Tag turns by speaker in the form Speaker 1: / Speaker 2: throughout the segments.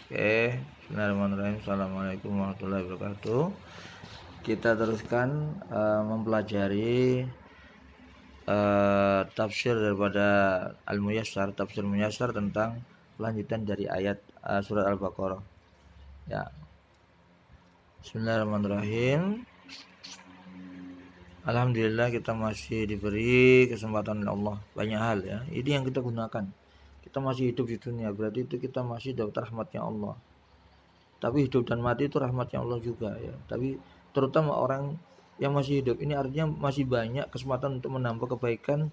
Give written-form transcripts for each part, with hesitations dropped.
Speaker 1: Oke, bismillahirrahmanirrahim. Assalamualaikum warahmatullahi wabarakatuh. Kita teruskan mempelajari tafsir daripada Al-Muyassar, tafsir Muyassar tentang lanjutan dari ayat surat Al-Baqarah. Ya. Bismillahirrahmanirrahim. Alhamdulillah kita masih diberi kesempatan oleh Allah banyak hal ya. Ini yang kita gunakan. Kita masih hidup di dunia, berarti itu kita masih dapat rahmatnya Allah. Tapi hidup dan mati itu rahmatnya Allah juga ya. Tapi terutama orang yang masih hidup ini artinya masih banyak kesempatan untuk menambah kebaikan,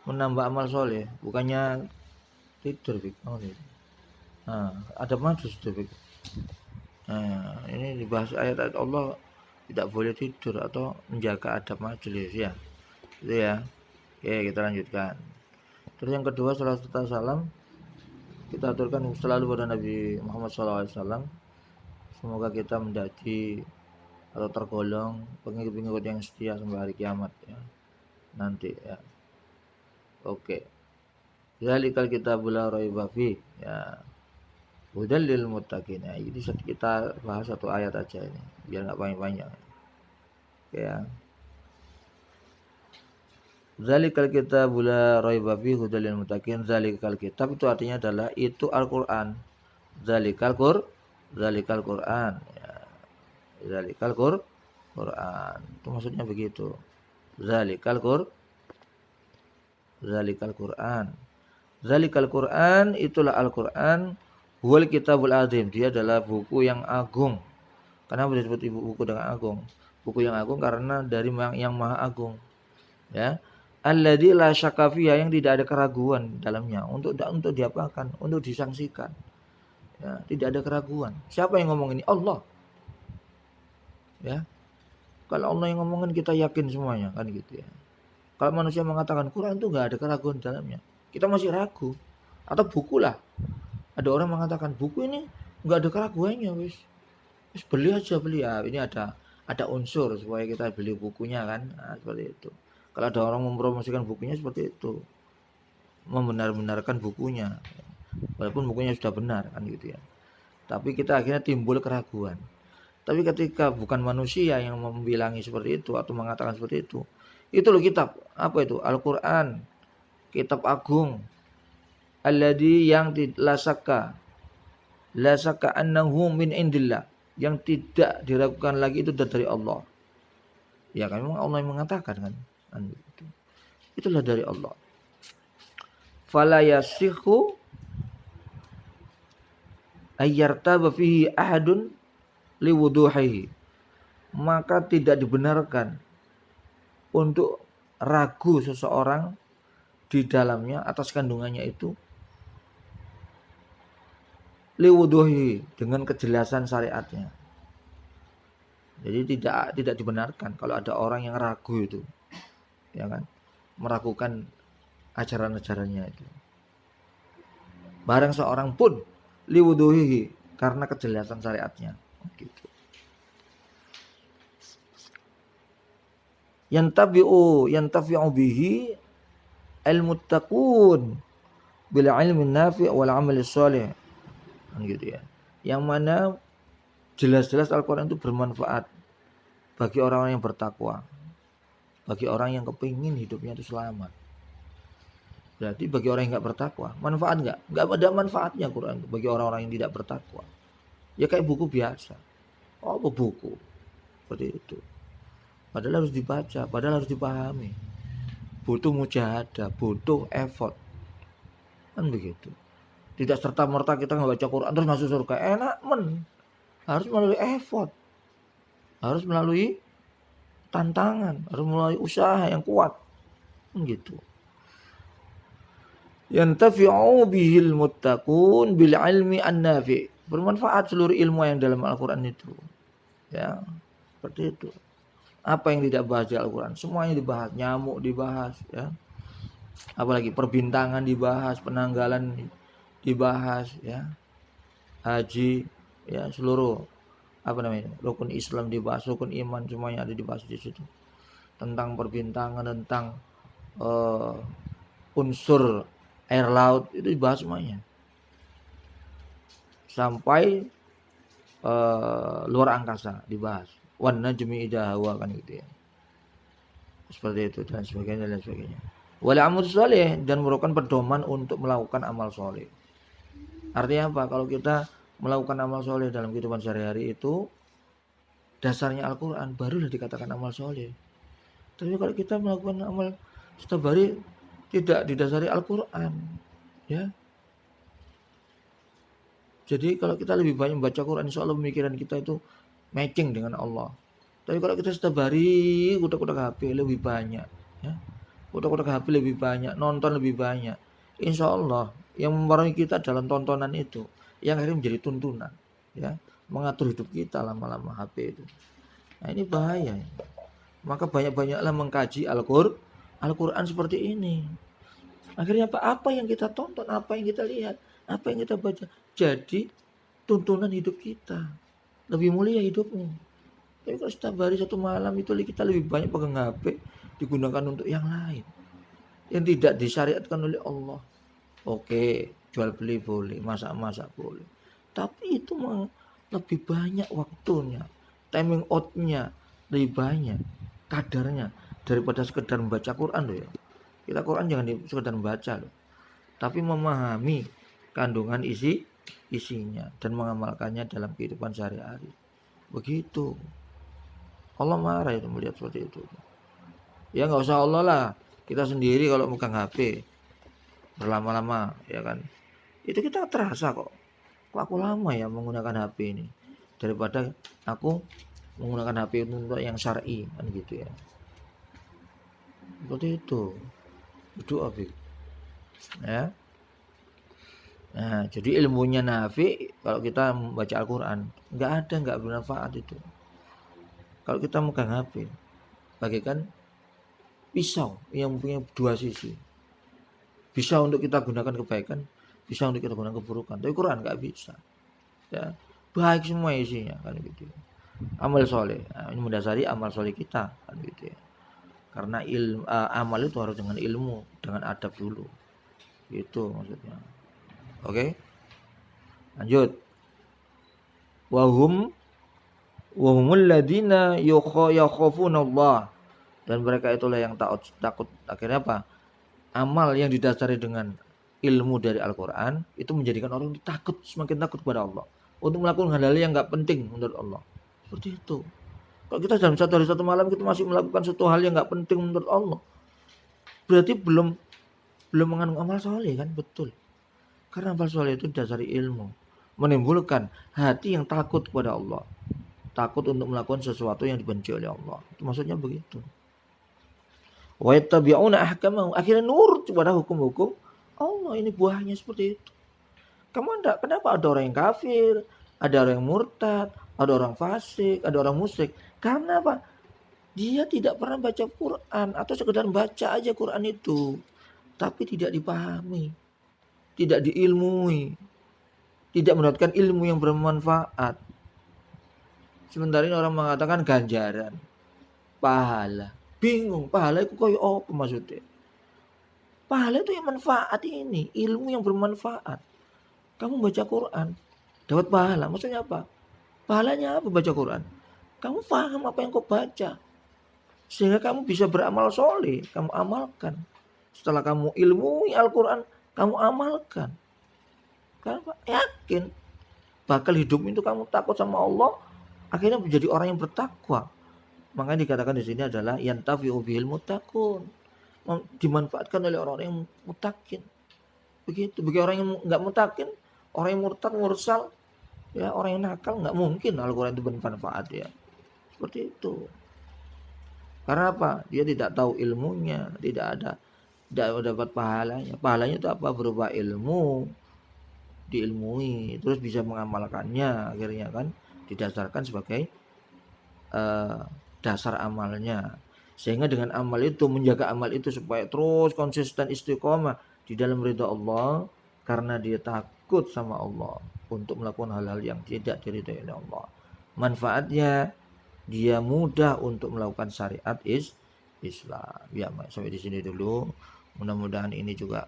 Speaker 1: menambah amal soleh. Bukannya tidur, Bik. Oh, gitu. Nah, ada majus tuh, Bik. Nah, ini dibahas ayat-ayat Allah tidak boleh tidur atau menjaga adab majelis ya. Itu ya. Oke, kita lanjutkan. Terus yang kedua, salawat serta salam kita aturkan selalu pada Nabi Muhammad SAW. Semoga kita menjadi atau tergolong pengikut-pengikut yang setia sampai hari kiamat ya nanti ya. Oke. Zalikal kitabul la raiba fi ya. Hudal lil muttaqin. Ya, ini kita bahas satu ayat aja ini biar enggak panjang-panjang. Oke ya. Zalikal kitabul la raiba fi hudal lil muttaqin. Zalikal kitab itu artinya adalah itu Al-Qur'an. Zalikal Qur'an ya. Zalikal Qur'an. Itu maksudnya begitu. Zalikal Qur'an. Zalikal Qur'an itulah Al-Qur'an. Huwal kitabul azim. Dia adalah buku yang agung. Kenapa disebut buku dengan agung? Buku yang agung karena dari yang maha agung. Ya. Alladzi la syakka yang tidak ada keraguan dalamnya untuk diapakan? Untuk disangsikan. Ya, tidak ada keraguan. Siapa yang ngomong ini? Allah. Ya. Kalau Allah yang ngomongin kita yakin semuanya kan gitu ya. Kalau manusia mengatakan Quran itu nggak ada keraguan dalamnya, kita masih ragu. Atau buku lah. Ada orang mengatakan buku ini nggak ada keraguannya, wis beli aja beli ya. Ini ada unsur supaya kita beli bukunya kan, nah, seperti itu. Kalau ada orang mempromosikan bukunya seperti itu, membenar-benarkan bukunya, walaupun bukunya sudah benar kan gitu ya. Tapi kita akhirnya timbul keraguan. Tapi ketika bukan manusia yang membilangi seperti itu atau mengatakan seperti itu loh kitab. Apa itu? Al-Quran. Kitab agung. Alladhi yang lasaka annahu min indillah. Yang tidak diragukan lagi itu dari Allah. Ya kan memang Allah yang mengatakan kan. Itulah dari Allah. Fala yasihu ayyartaba fihi ahadun liwuduhihi, maka tidak dibenarkan untuk ragu seseorang di dalamnya atas kandungannya itu liwuduhi dengan kejelasan syariatnya. Jadi tidak dibenarkan kalau ada orang yang ragu itu, ya kan, meragukan ajaran-ajarannya itu. Barang seorang pun liwuduhi karena kejelasan syariatnya. Gitu. Yantafi'u bihi al-muttaqun bil ilmi nafi' wal amal shalih. Gitu ya. Yang mana jelas-jelas Al-Qur'an itu bermanfaat bagi orang-orang yang bertakwa. Bagi orang yang kepingin hidupnya itu selamat. Berarti bagi orang yang enggak bertakwa, manfaat enggak? Enggak ada manfaatnya Quran bagi orang-orang yang tidak bertakwa. Ya kayak buku biasa. Oh, buku. Seperti itu. Padahal harus dibaca, padahal harus dipahami. Butuh mujahadah, butuh effort. Kan begitu. Tidak serta-merta kita nggak baca Quran terus masuk surga. Enak harus melalui effort. Harus melalui tantangan, harus melalui usaha yang kuat. Kan gitu. Yantafi'u bihil muttaqun bil ilmi an-nafi'. Bermanfaat seluruh ilmu yang dalam Al-Qur'an itu. Ya, seperti itu. Apa yang tidak bahas di Al-Quran? Semuanya dibahas. Nyamuk dibahas ya. Apalagi perbintangan dibahas, penanggalan dibahas ya. Haji ya, seluruh rukun Islam dibahas, rukun iman semuanya ada dibahas di situ. Tentang perbintangan, tentang unsur air laut itu dibahas semuanya. sampai luar angkasa dibahas. Wan najmi idza hawa kan gitu ya. Seperti itu dan sebagainya dan sebagainya. Wal amal soleh dan merupakan pedoman untuk melakukan amal soleh. Artinya apa? Kalau kita melakukan amal soleh dalam kehidupan sehari-hari itu dasarnya Al-Quran, barulah dikatakan amal soleh. Tapi kalau kita melakukan amal setiap hari tidak didasari Al-Quran, ya. Jadi kalau kita lebih banyak membaca Quran, insya Allah pemikiran kita itu matching dengan Allah. Tapi kalau kita setiap hari kutak-kutak HP lebih banyak, ya. Kutak-kutak HP lebih banyak, nonton lebih banyak. Insya Allah yang mempengaruhi kita dalam tontonan itu, yang akhirnya menjadi tuntunan, ya, mengatur hidup kita lama-lama HP itu. Nah ini bahaya. Maka banyak-banyaklah mengkaji Al-Quran seperti ini. Akhirnya apa yang kita tonton, apa yang kita lihat, apa yang kita baca, jadi tuntunan hidup kita. Lebih mulia hidupmu. Tapi kalau setiap hari satu malam itu kita lebih banyak pegang HP, digunakan untuk yang lain. Yang tidak disyariatkan oleh Allah. Oke, jual beli boleh, masak-masak boleh. Tapi itu lebih banyak waktunya, timing out-nya lebih banyak, kadarnya daripada sekedar membaca Quran loh ya. Kita Quran jangan sekedar membaca loh, tapi memahami kandungan isinya dan mengamalkannya dalam kehidupan sehari-hari. Begitu. Allah marah itu melihat seperti itu. Ya nggak usah Allah lah, kita sendiri kalau megang HP berlama-lama, ya kan. Itu kita terasa kok aku lama ya menggunakan HP ini daripada aku menggunakan HP untuk yang syar'i kan gitu ya. Seperti itu. Berdoa ya. Nah, jadi ilmunya nafi kalau kita membaca Al-Quran nggak bermanfaat itu. Kalau kita megang HP bagaikan pisau yang punya dua sisi. Bisa untuk kita gunakan kebaikan, bisa untuk kita gunakan keburukan. Tapi Quran nggak bisa. Ya, baik semua isinya kan gitu. Amal soleh, nah, ini mendasari amal soleh kita kan gitu ya. Karena amal itu harus dengan ilmu, dengan adab dulu. Itu maksudnya. Oke. Lanjut. Wahumul ladina yakhafuna Allah. Dan mereka itulah yang takut. Akhirnya apa? Amal yang didasari dengan ilmu dari Al-Quran itu menjadikan orang itu takut, semakin takut kepada Allah untuk melakukan hal-hal yang nggak penting menurut Allah. Seperti itu. Kalau kita dalam satu hari satu malam kita masih melakukan suatu hal yang nggak penting menurut Allah, berarti belum mengandung amal soleh kan? Betul. Karena amal soleh itu dasari ilmu, menimbulkan hati yang takut kepada Allah, takut untuk melakukan sesuatu yang dibenci oleh Allah. Itu maksudnya begitu. Wa yattabi'una ahkamahu, akhirnya nurut kepada hukum-hukum Allah. Ini buahnya seperti itu. Kenapa ada orang yang kafir, ada orang yang murtad, ada orang fasik, ada orang musyrik? Karena apa? Dia tidak pernah baca Quran atau sekedar baca aja Quran itu, tapi tidak dipahami, tidak diilmui, tidak mendapatkan ilmu yang bermanfaat. Sementara ini orang mengatakan ganjaran, pahala. Bingung, pahala itu koyo apa maksudnya? Pahala itu yang manfaat ini, ilmu yang bermanfaat. Kamu baca Quran, dapat pahala. Maksudnya apa? Pahalanya apa baca Quran? Kamu paham apa yang kau baca. Sehingga kamu bisa beramal soleh, kamu amalkan. Setelah kamu ilmui Al-Quran, kamu amalkan. Karena yakin bakal hidup itu kamu takut sama Allah, akhirnya menjadi orang yang bertakwa. Makanya dikatakan di sini adalah yantafi'u bihil muttaqun. Dimanfaatkan oleh orang-orang yang mutakin. Begitu. Bagi orang yang enggak mutakin, orang yang murtad, mursal, ya orang yang nakal, enggak mungkin Al-Quran itu bermanfaat ya. Seperti itu. Karena apa? Dia tidak tahu ilmunya, tidak dapat pahalanya. Pahalanya itu apa? Berupa ilmu, diilmui, terus bisa mengamalkannya, akhirnya kan didasarkan sebagai dasar amalnya. Sehingga dengan amal itu, menjaga amal itu supaya terus konsisten istiqomah di dalam ridha Allah, karena dia takut sama Allah untuk melakukan hal-hal yang tidak diridhai oleh Allah. Manfaatnya dia mudah untuk melakukan syariat Islam. Ya, sampai di sini dulu. Mudah-mudahan ini juga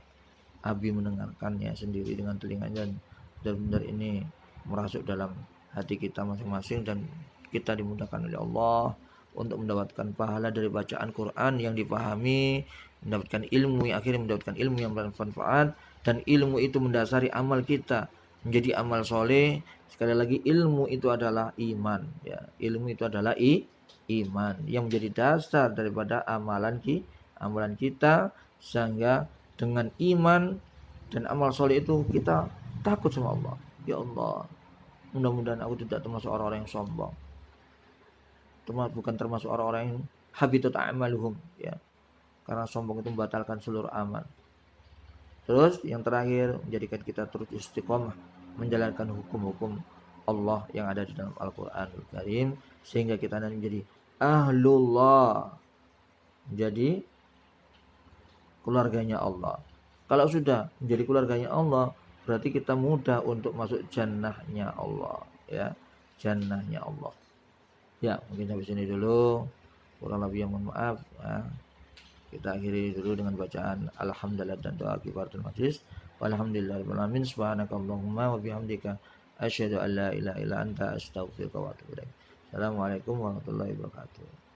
Speaker 1: Abi mendengarkannya sendiri dengan telinganya dan benar-benar ini merasuk dalam hati kita masing-masing dan kita dimudahkan oleh Allah untuk mendapatkan pahala dari bacaan Quran yang dipahami, mendapatkan ilmu yang akhirnya mendapatkan ilmu yang bermanfaat, dan ilmu itu mendasari amal kita menjadi amal soleh. Sekali lagi, ilmu itu adalah iman, ya. Ilmu itu adalah iman yang menjadi dasar daripada amalan kita, sehingga dengan iman dan amal soleh itu kita takut sama Allah. Ya Allah, mudah-mudahan aku tidak termasuk orang-orang yang sombong, bukan termasuk orang-orang yang habitat a'maluhum, ya, karena sombong itu membatalkan seluruh amal. Terus yang terakhir, menjadikan kita terus istiqomah menjalankan hukum-hukum Allah yang ada di dalam Al-Qur'anul Karim, sehingga kita nanti menjadi ahlullah, menjadi keluarganya Allah. Kalau sudah menjadi keluarganya Allah, berarti kita mudah untuk masuk jannahnya Allah, ya, jannahnya Allah. Ya, mungkin sampai sini dulu. Kurang lebih yang mohon maaf, ya. Kita akhiri dulu dengan bacaan alhamdulillah dan doa kifaratul majlis. Walhamdulillahirabbil alamin. Subhanakallahumma wa bihamdika asyhadu an la ilaha illa anta astaghfiruka wa atubu ilaik. Assalamualaikum warahmatullahi wabarakatuh.